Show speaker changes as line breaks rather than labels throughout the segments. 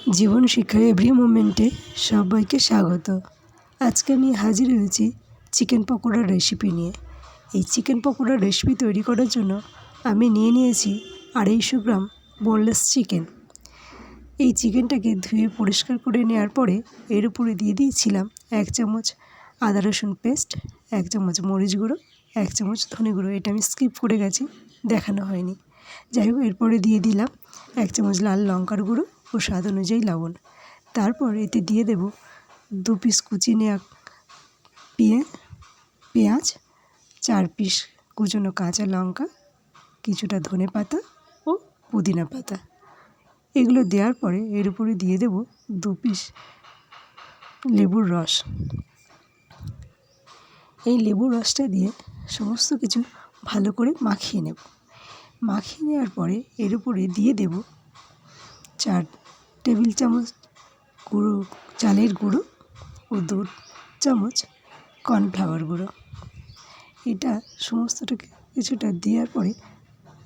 জীবন শিক্ষার এভরি মোমেন্টে সবাইকে স্বাগত। আজকে আমি হাজির হয়েছি চিকেন পকোড়ার রেসিপি নিয়ে। এই চিকেন পকোড়ার রেসিপি তৈরি করার জন্য আমি নিয়েছি 250 গ্রাম বোনলেস চিকেন। এই চিকেনটাকে ধুয়ে পরিষ্কার করে নেওয়ার পরে এর উপরে দিয়ে দিয়েছিলাম 1 চামচ আদা রসুন পেস্ট, 1 চামচ মরিচ গুঁড়ো, 1 চামচ ধনে গুঁড়ো। এটা আমি স্কিপ করে গেছি, দেখানো হয়নি। যাই হোক, এরপরে দিয়ে দিলাম 1 চামচ লাল লঙ্কার গুঁড়ো ও স্বাদ অনুযায়ী লবণ। তারপর এতে দিয়ে দেব 2 পিস কুচিয়ে নেওয়া পেঁয়াজ, 4 পিস কুচনো কাঁচা লঙ্কা, কিছুটা ধনেপাতা ও পুদিনা পাতা। এগুলো দেওয়ার পরে এর উপরে দিয়ে দেব 2 পিস লেবুর রস। এই লেবুর রসটা দিয়ে সমস্ত কিছু ভালো করে মাখিয়ে নেব। মাখিয়ে নেওয়ার পরে এর উপরে দিয়ে দেব 4 টেবিল চামচ চালের গুঁড়ো ও 2 চামচ কর্নফ্লাওয়ার গুঁড়ো। এটা সমস্তটাকে কিছুটা দেওয়ার পরে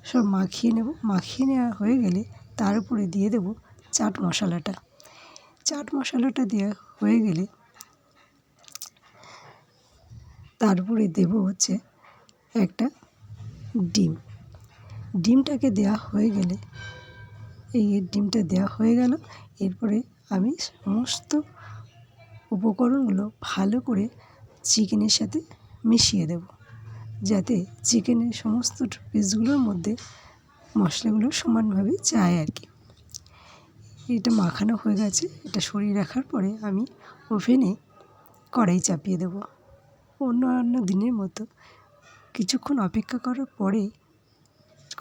সব মাখিয়ে নেব। মাখিয়ে নেওয়া হয়ে গেলে তার উপরে দিয়ে দেব চাট মশলাটা। চাট মশলাটা দেওয়া হয়ে গেলে তার উপরে দেব হচ্ছে একটা ডিম। ডিমটাকে দেওয়া হয়ে গেলে এই ডিমটা দেওয়া হয়ে গেল। এরপরে আমি সমস্ত উপকরণগুলো ভালো করে চিকেনের সাথে মিশিয়ে দেব, যাতে চিকেনের সমস্ত পিসগুলোর মধ্যে মশলাগুলো সমানভাবে যায় আর কি। এটা মাখানো হয়ে গেছে। এটা সরিয়ে রাখার পরে আমি ওভেনে কড়াই চাপিয়ে দেব। অন্যান্য দিনের মতো কিছুক্ষণ অপেক্ষা করার পরে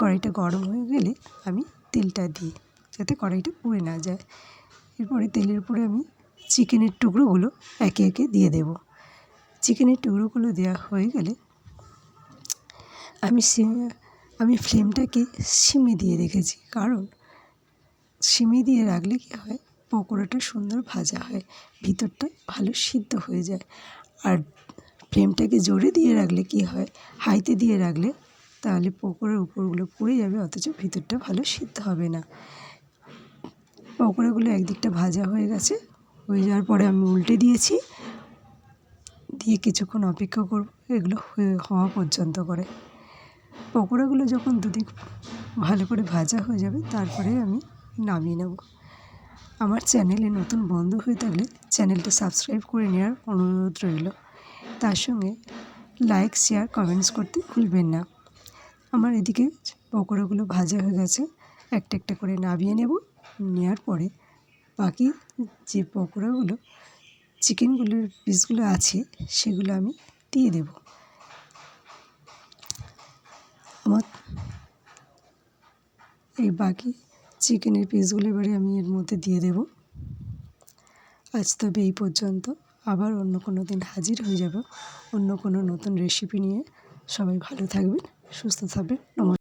কড়াইটা গরম হয়ে গেলে আমি তেলটা দিই, যাতে কড়াইটা পুড়ে না যায়। এরপরে তেলের উপরে আমি চিকেনের টুকরোগুলো একে একে দিয়ে দেব। চিকেনের টুকরোগুলো দেওয়া হয়ে গেলে আমি ফ্লেমটাকে সিমে দিয়ে রেখেছি, কারণ সিমে দিয়ে রাখলে কী হয়, পকোড়াটা সুন্দর ভাজা হয়, ভিতরটা ভালো সিদ্ধ হয়ে যায়। আর ফ্লেমটাকে জোরে দিয়ে রাখলে কী হয়, হাইতে দিয়ে রাখলে তাহলে পকোড়ার উপরগুলো পুড়ে যাবে, অথচ ভিতরটা ভালো সিদ্ধ হবে না। পকোড়াগুলো একদিকটা ভাজা হয়ে গেছে, হয়ে যাওয়ার পরে আমি উল্টে দিয়েছি, দিয়ে কিছুক্ষণ অপেক্ষা করব এগুলো হওয়া পর্যন্ত করে। পকোড়াগুলো যখন দুদিক ভালো করে ভাজা হয়ে যাবে তারপরে আমি নামিয়ে নেব। আমার চ্যানেলে নতুন বন্ধু হয়ে থাকলে চ্যানেলটা সাবস্ক্রাইব করে নেওয়ার অনুরোধ রইল। তার সঙ্গে লাইক, শেয়ার, কমেন্টস করতে ভুলবেন না। আমার এদিকে পকোড়াগুলো ভাজা হয়ে গেছে, একটা একটা করে নামিয়ে নেব। নেওয়ার পরে বাকি যে পকোড়াগুলো চিকেনগুলোর পিসগুলো আছে সেগুলো আমি দিয়ে দেব। আমার এই বাকি চিকেনের পিসগুলো এবারে আমি এর মধ্যে দিয়ে দেব। আজ তবে এই পর্যন্ত। আবার অন্য কোনো দিন হাজির হয়ে যাব অন্য কোনো নতুন রেসিপি নিয়ে। সবাই ভালো থাকবেন, সুস্থ থাকবেন। নমস্কার।